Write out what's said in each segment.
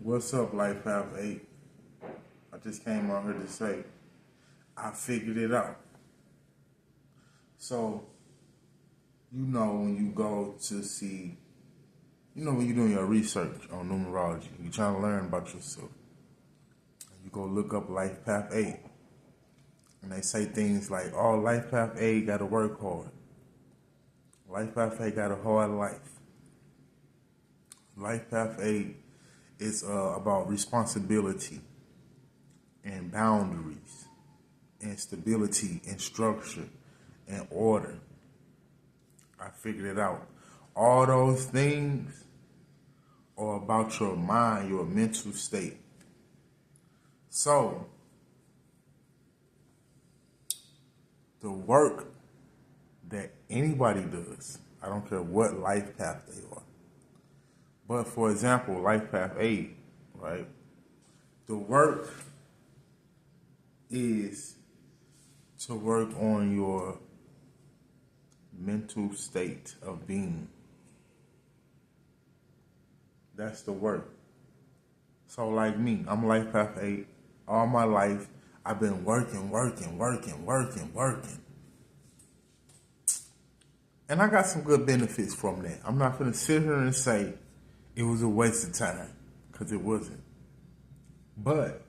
What's up, Life Path 8? I just came out here to say, I figured it out. So, when you go to see, when you're doing your research on numerology, you're trying to learn about yourself. You go look up Life Path 8. And they say things like, oh, Life Path 8 got to work hard. Life Path 8 got a hard life. Life Path 8 is about responsibility and boundaries and stability and structure and order. I figured it out. All those things are about your mind, your mental state. So, the work that anybody does, I don't care what life path they are. But for example, Life Path 8, right? The work is to work on your mental state of being. That's the work. So like me, I'm Life Path 8. All my life, I've been working. And I got some good benefits from that. I'm not going to sit here and say it was a waste of time, because it wasn't. But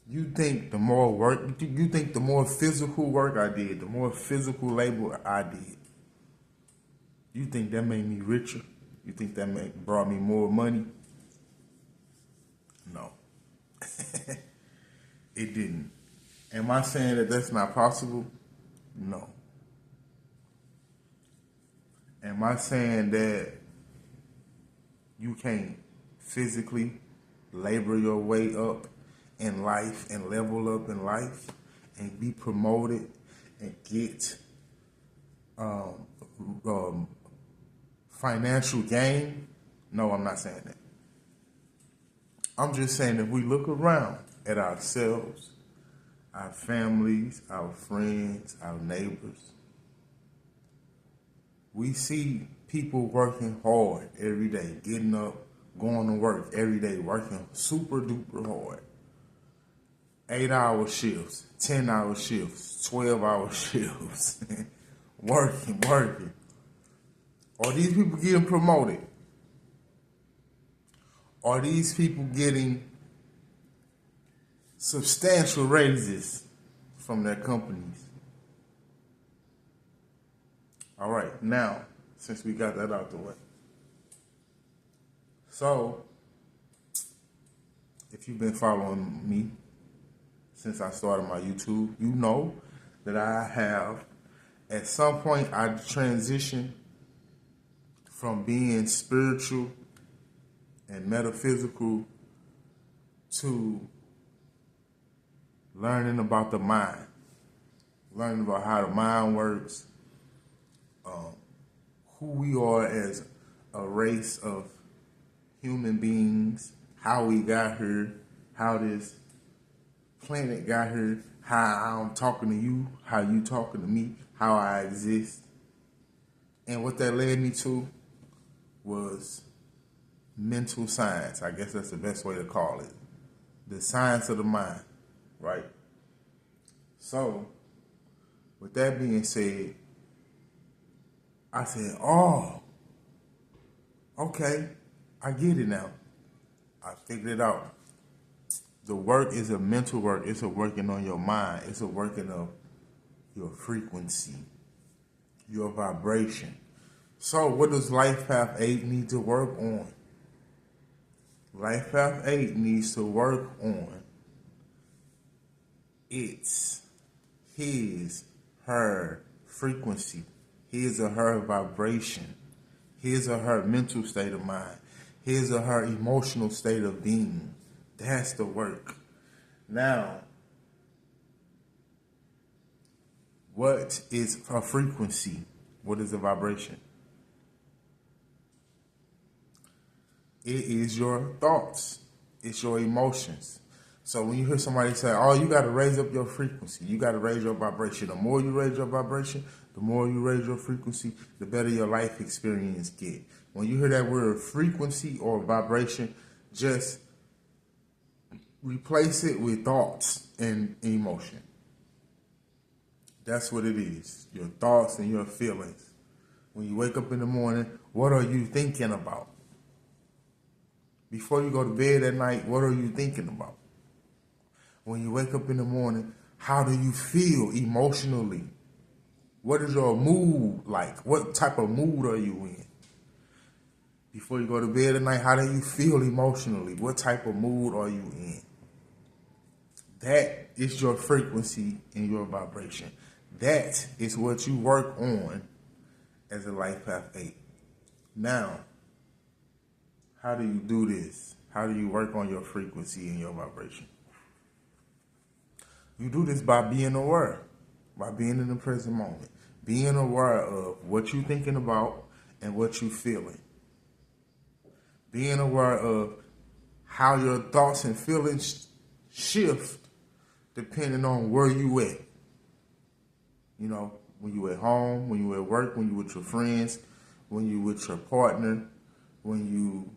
you think the more work, you think the more physical work I did, the more physical labor I did, you think that made me richer? You think that brought me more money? No. It didn't. Am I saying that that's not possible? No. Am I saying that you can't physically labor your way up in life and level up in life and be promoted and get financial gain? No, I'm not saying that. I'm just saying if we look around at ourselves, our families, our friends, our neighbors, we see people working hard every day, getting up, going to work every day, working super duper hard. 8-hour shifts, 10-hour shifts, 12-hour shifts, working. Are these people getting promoted? Are these people getting substantial raises from their companies? All right, now, since we got that out the way. So, if you've been following me since I started my YouTube, you know that I have, at some point, I transitioned from being spiritual and metaphysical to learning about the mind, learning about how the mind works, who we are as a race of human beings, how we got here, how this planet got here, how I'm talking to you, how you talking to me, how I exist. And what that led me to was mental science. I guess that's the best way to call it. The science of the mind, right? So, with that being said, I said, oh, okay, I get it now. I figured it out. The work is a mental work. It's a working on your mind. It's a working of your frequency, your vibration. So what does Life Path 8 need to work on? Life Path 8 needs to work on her frequency, his or her vibration, his or her mental state of mind, his or her emotional state of being. That's the work. Now, what is a frequency? What is a vibration? It is your thoughts. It's your emotions. So when you hear somebody say, oh, you got to raise up your frequency, you got to raise your vibration. The more you raise your vibration, the more you raise your frequency, the better your life experience get. When you hear that word frequency or vibration, just replace it with thoughts and emotion. That's what it is. Your thoughts and your feelings. When you wake up in the morning, what are you thinking about? Before you go to bed at night, what are you thinking about? When you wake up in the morning, how do you feel emotionally? What is your mood like? What type of mood are you in? Before you go to bed at night, how do you feel emotionally? What type of mood are you in? That is your frequency and your vibration. That is what you work on as a Life Path 8. Now, how do you do this? How do you work on your frequency and your vibration? You do this by being aware, by being in the present moment, being aware of what you're thinking about and what you're feeling. Being aware of how your thoughts and feelings shift depending on where you at. You know, when you at home, when you at work, when you with your friends, when you with your partner, when you,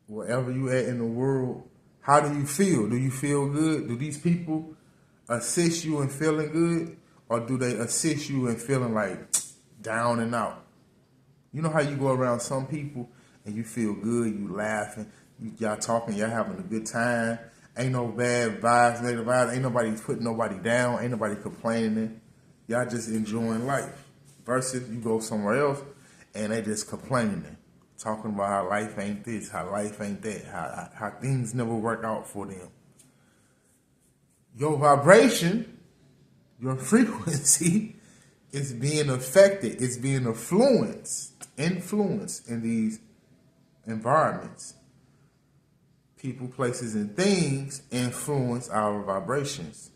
wherever you at in the world, how do you feel? Do you feel good? Do these people assist you in feeling good? Or do they assist you in feeling like down and out? You know how you go around some people and you feel good, you laughing, y'all talking, y'all having a good time. Ain't no bad vibes, negative vibes. Ain't nobody putting nobody down. Ain't nobody complaining. Y'all just enjoying life. Versus you go somewhere else and they just complaining, talking about how life ain't this, how life ain't that, how things never work out for them. Your vibration, your frequency is being affected. It's being influenced in these environments. People, places, and things influence our vibrations.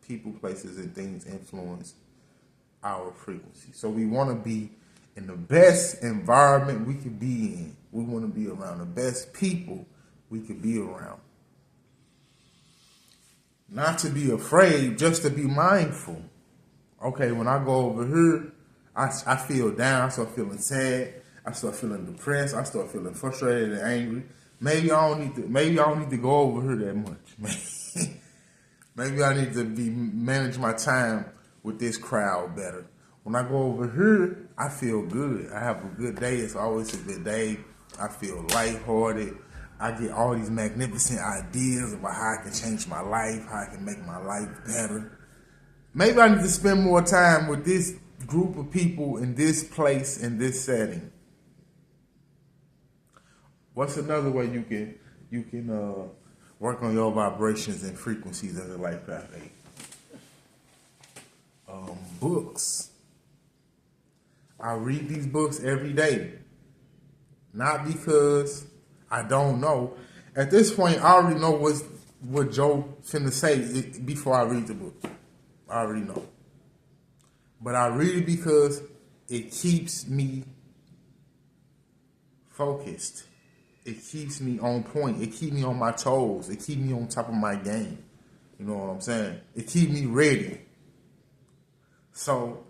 People, places, and things influence our frequency. So we want to be in the best environment we could be in. We want to be around the best people we could be around. Not to be afraid, just to be mindful. Okay, when I go over here, I feel down, I start feeling sad, I start feeling depressed, I start feeling frustrated and angry. Maybe I don't need to go over here that much. Maybe I need to manage my time with this crowd better. When I go over here, I feel good. I have a good day. It's always a good day. I feel lighthearted. I get all these magnificent ideas about how I can change my life, how I can make my life better. Maybe I need to spend more time with this group of people in this place, in this setting. What's another way you can work on your vibrations and frequencies as a Life Path 8? Books. I read these books every day. Not because I don't know. At this point, I already know what Joe finna say before I read the book. I already know. But I read it because it keeps me focused. It keeps me on point. It keeps me on my toes. It keeps me on top of my game. You know what I'm saying? It keeps me ready. So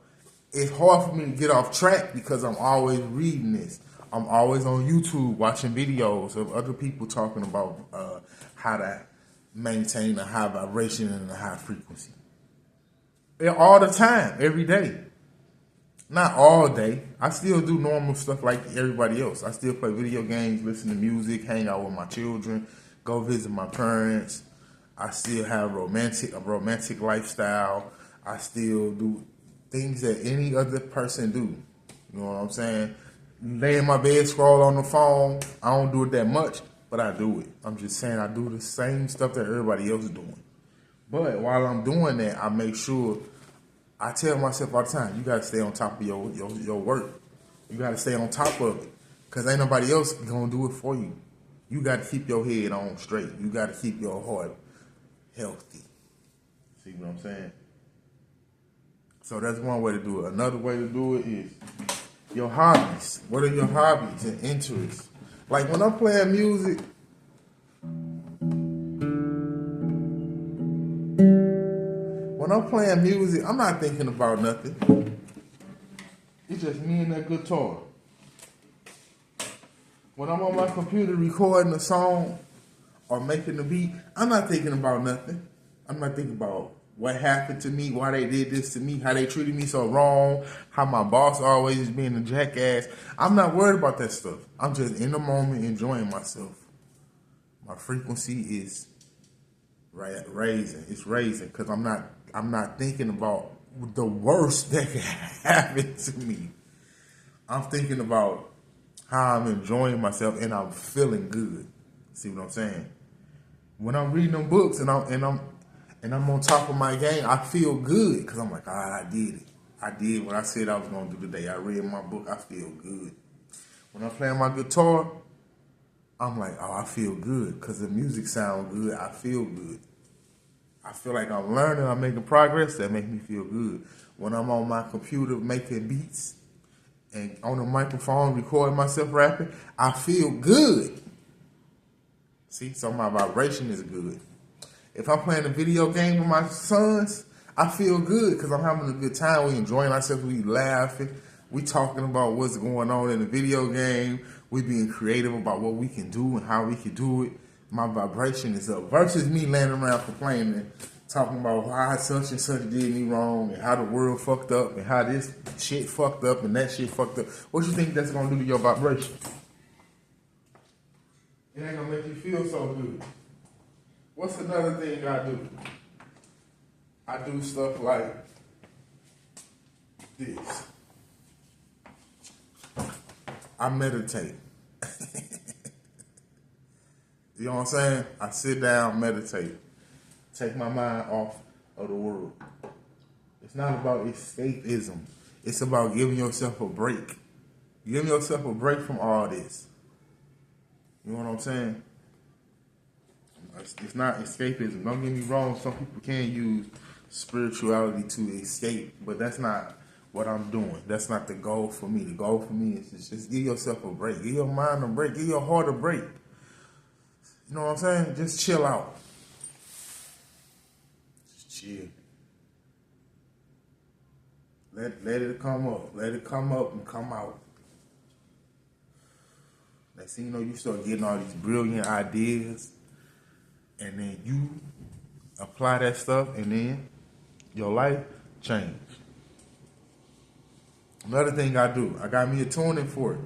it's hard for me to get off track because I'm always reading this. I'm always on YouTube watching videos of other people talking about how to maintain a high vibration and a high frequency. All the time, every day. Not all day. I still do normal stuff like everybody else. I still play video games, listen to music, hang out with my children, go visit my parents. I still have a romantic lifestyle. I still do things that any other person do. You know what I'm saying? Lay in my bed, scroll on the phone. I don't do it that much, but I do it. I'm just saying I do the same stuff that everybody else is doing. But while I'm doing that, I make sure, I tell myself all the time, you got to stay on top of your work. You got to stay on top of it because ain't nobody else going to do it for you. You got to keep your head on straight. You got to keep your heart healthy. See what I'm saying? So that's one way to do it. Another way to do it is your hobbies. What are your hobbies and interests? Like when I'm playing music, I'm not thinking about nothing. It's just me and that guitar. When I'm on my computer recording a song, or making the beat, I'm not thinking about nothing. I'm not thinking about what happened to me, why they did this to me, how they treated me so wrong, how my boss always is being a jackass. I'm not worried about that stuff. I'm just in the moment enjoying myself. My frequency is raising. It's raising because I'm not thinking about the worst that can happen to me. I'm thinking about how I'm enjoying myself and I'm feeling good. See what I'm saying? When I'm reading them books and I'm on top of my game, I feel good because I'm like, I did it. I did what I said I was gonna do today. I read my book. I feel good. When I'm playing my guitar, I'm like, I feel good because the music sounds good. I feel good. I feel like I'm learning. I'm making progress. That makes me feel good. When I'm on my computer making beats and on the microphone recording myself rapping, I feel good. See, so my vibration is good. If I'm playing a video game with my sons, I feel good because I'm having a good time. We enjoying ourselves. We laughing. We talking about what's going on in the video game. We being creative about what we can do and how we can do it. My vibration is up. Versus me laying around complaining, talking about why such and such did me wrong and how the world fucked up and how this shit fucked up and that shit fucked up. What you think that's gonna do to your vibration? It ain't gonna make you feel so good. What's another thing I do? I do stuff like this. I meditate. You know what I'm saying? I sit down, meditate. Take my mind off of the world. It's not about escapism. It's about giving yourself a break. Giving yourself a break from all this. You know what I'm saying? It's not escapism. Don't get me wrong. Some people can use spirituality to escape, but that's not what I'm doing. That's not the goal for me. The goal for me is just give yourself a break. Give your mind a break. Give your heart a break. You know what I'm saying? Just chill out. Just chill. Let it come up. Let it come up and come out. Next thing you know, you start getting all these brilliant ideas, and then you apply that stuff, and then your life change. Another thing I do, I got me a tuning fork.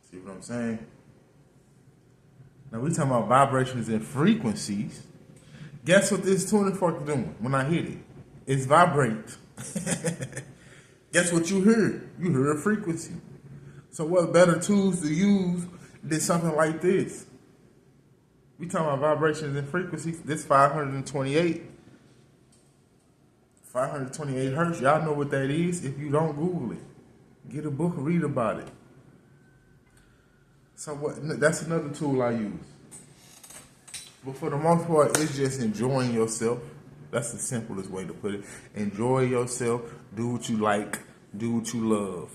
See what I'm saying? Now we talking about vibrations and frequencies. Guess what this tuning fork is doing when I hit it? It's vibrate. Guess what you heard? You heard a frequency. So what better tools to use than something like this? We talking about vibrations and frequencies. This 528 hertz. Y'all know what that is. If you don't, Google it. Get a book and read about it. So what? That's another tool I use. But for the most part, it's just enjoying yourself. That's the simplest way to put it. Enjoy yourself. Do what you like. Do what you love.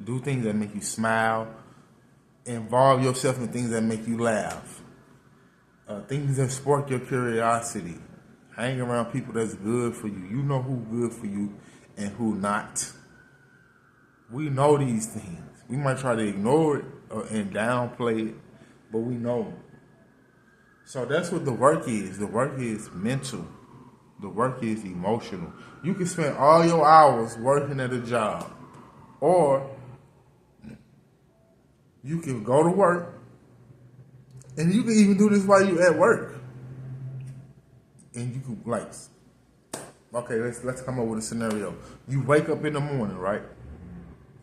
Do things that make you smile. Involve yourself in things that make you laugh. Things that spark your curiosity. Hang around people that's good for you. You know who good for you and who not. We know these things. We might try to ignore it and downplay it, but we know. So that's what the work is. The work is mental. The work is emotional. You can spend all your hours working at a job, or you can go to work, and you can even do this while you're at work. And you can okay, let's come up with a scenario. You wake up in the morning, right?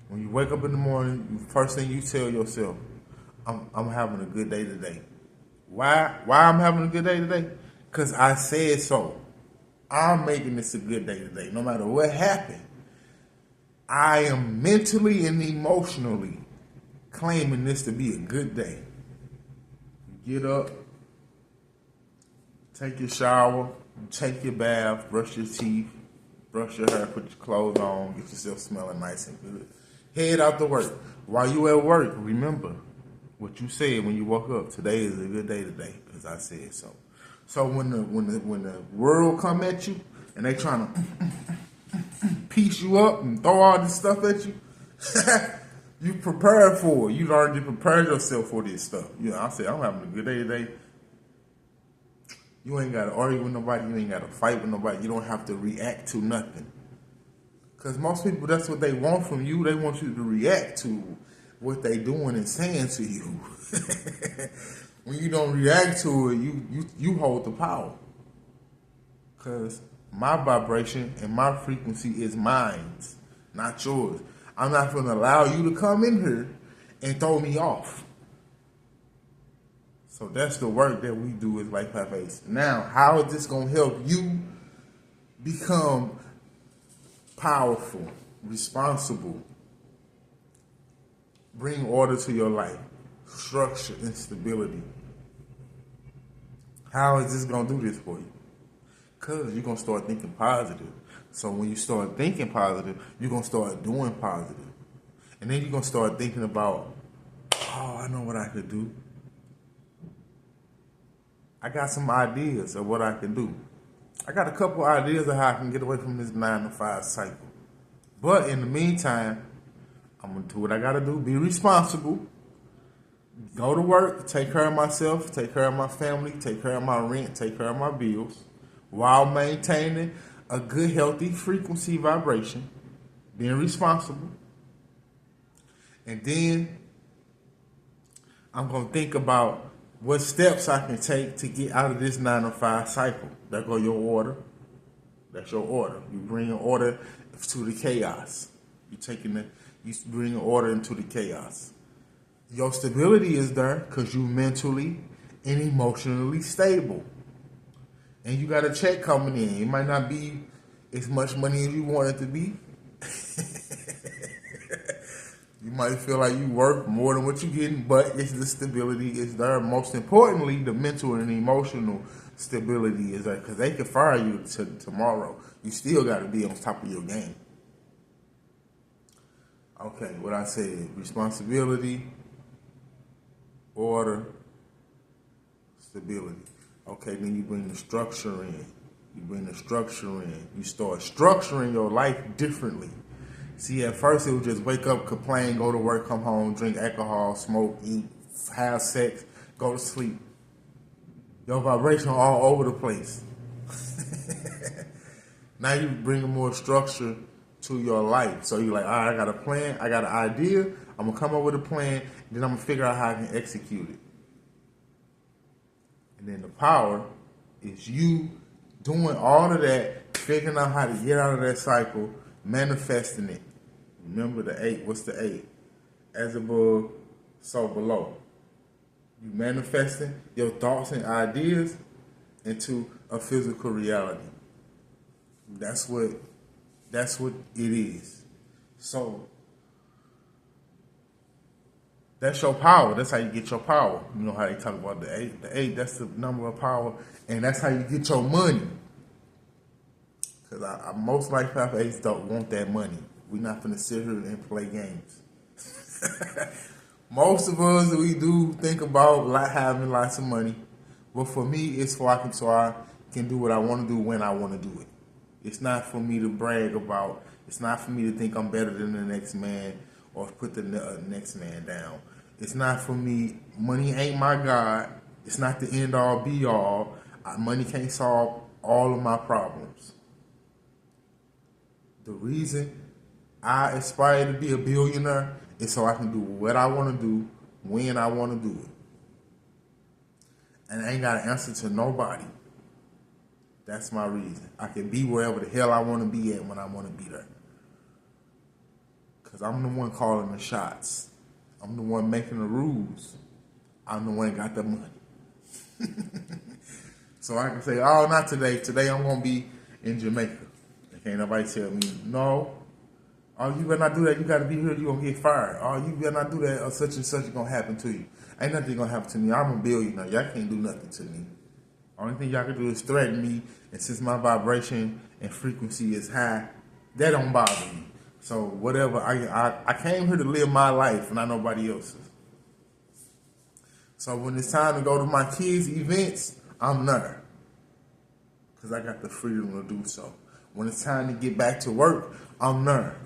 When you wake up in the morning, the first thing you tell yourself, I'm having a good day today. Why I'm having a good day today? Because I said so. I'm making this a good day today. No matter what happened, I am mentally and emotionally claiming this to be a good day. You get up, take your shower, take your bath, brush your teeth, brush your hair, put your clothes on, get yourself smelling nice and good. Head out to work. While you at work, remember what you said when you woke up. Today is a good day today because I said so. So when the world come at you and they trying to piece you up and throw all this stuff at you, you prepared for it. You already prepared yourself for this stuff. You know, I say I'm having a good day today. You ain't got to argue with nobody. You ain't got to fight with nobody. You don't have to react to nothing. Because most people, that's what they want from you. They want you to react to what they doing and saying to you. When you don't react to it, you hold the power. Because my vibration and my frequency is mine, not yours. I'm not going to allow you to come in here and throw me off. So that's the work that we do as Life Path Ace. Now, how is this going to help you become powerful, responsible, bring order to your life, structure and stability? How is this going to do this for you? Because you're going to start thinking positive. So when you start thinking positive, you're going to start doing positive. And then you're going to start thinking about, oh, I know what I could do. I got some ideas of what I can do. I got a couple ideas of how I can get away from this 9-to-5 cycle. But in the meantime, I'm going to do what I got to do. Be responsible. Go to work. Take care of myself. Take care of my family. Take care of my rent. Take care of my bills. While maintaining a good, healthy frequency vibration. Being responsible. And then I'm going to think about what steps I can take to get out of this 9-to-5 cycle. There go your order. That's your order. You bring order to the chaos. You bring order into the chaos. Your stability is there because you mentally and emotionally stable. And you got a check coming in. It might not be as much money as you want it to be. You might feel like you work more than what you're getting, but it's the stability is there. Most importantly, the mental and emotional stability is there because they can fire you tomorrow. You still got to be on top of your game. Okay, what I said, responsibility, order, stability. Okay, then you bring the structure in. You start structuring your life differently. See, at first it was just wake up, complain, go to work, come home, drink alcohol, smoke, eat, have sex, go to sleep. Your vibration all over the place. Now you bring more structure to your life. So you're like, all right, I got a plan, I got an idea, I'm going to come up with a plan, then I'm going to figure out how I can execute it. And then the power is you doing all of that, figuring out how to get out of that cycle, manifesting it. Remember the 8. What's the 8? As above, so below. You manifesting your thoughts and ideas into a physical reality. That's what it is. So that's your power. That's how you get your power. You know how they talk about the 8. The 8, that's the number of power, and that's how you get your money. Because most Life Path Aces don't want that money. We're not going to sit here and play games. Most of us, we do think about having lots of money. But for me, it's so I can do what I want to do when I want to do it. It's not for me to brag about. It's not for me to think I'm better than the next man or put the next man down. It's not for me. Money ain't my God. It's not the end all be all. Money can't solve all of my problems. The reason I aspire to be a billionaire is so I can do what I want to do when I want to do it. And I ain't got to answer to nobody. That's my reason. I can be wherever the hell I want to be at when I want to be there. Because I'm the one calling the shots. I'm the one making the rules. I'm the one that got the money. So I can say, oh, not today. Today I'm going to be in Jamaica. Can't nobody tell me, no. Oh, you better not do that. You got to be here. You're going to get fired. Oh, you better not do that or such and such is going to happen to you. Ain't nothing going to happen to me. I'm a billionaire. Y'all can't do nothing to me. Only thing y'all can do is threaten me. And since my vibration and frequency is high, that don't bother me. So whatever, I came here to live my life, not nobody else's. So when it's time to go to my kids' events, I'm there. because I got the freedom to do so. When it's time to get back to work, I'm there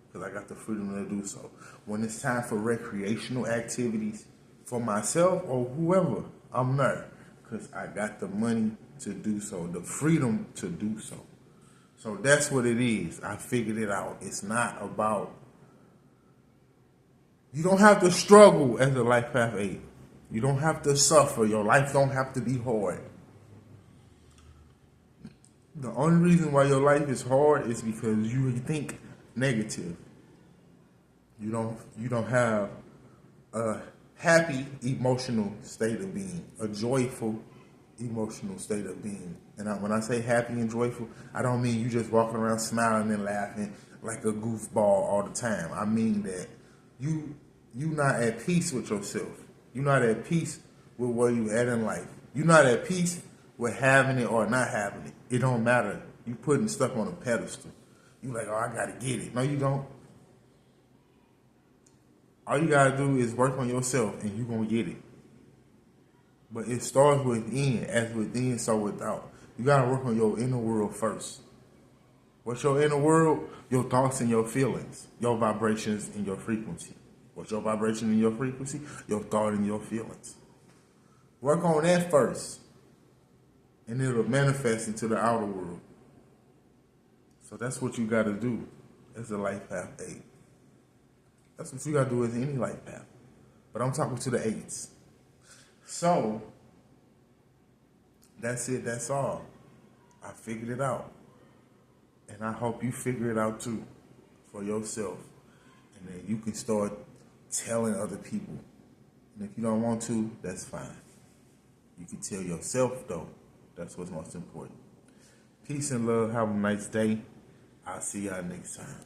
because I got the freedom to do so. When it's time for recreational activities for myself or whoever, I'm there because I got the money to do so, the freedom to do so. So that's what it is. I figured it out. It's not about, you don't have to struggle as a life path 8. You don't have to suffer. Your life don't have to be hard. The only reason why your life is hard is because you think negative. You don't have a happy emotional state of being, a joyful emotional state of being. And when I say happy and joyful, I don't mean you just walking around smiling and laughing like a goofball all the time. I mean that you not at peace with yourself. You're not at peace with where you at in life. You're not at peace with having it or not having it. It don't matter. You putting stuff on a pedestal. You like, oh, I gotta get it. No, you don't. All you gotta do is work on yourself and you're gonna get it. But it starts within, as within, so without. You gotta work on your inner world first. What's your inner world? Your thoughts and your feelings, your vibrations and your frequency. What's your vibration and your frequency? Your thought and your feelings. Work on that first, and it'll manifest into the outer world. So that's what you gotta do as a life path 8. That's what you gotta do as any life path. But I'm talking to the 8s. So, that's it, that's all. I figured it out. And I hope you figure it out too, for yourself. And then you can start telling other people. And if you don't want to, that's fine. You can tell yourself though. That's what's most important. Peace and love. Have a nice day. I'll see y'all next time.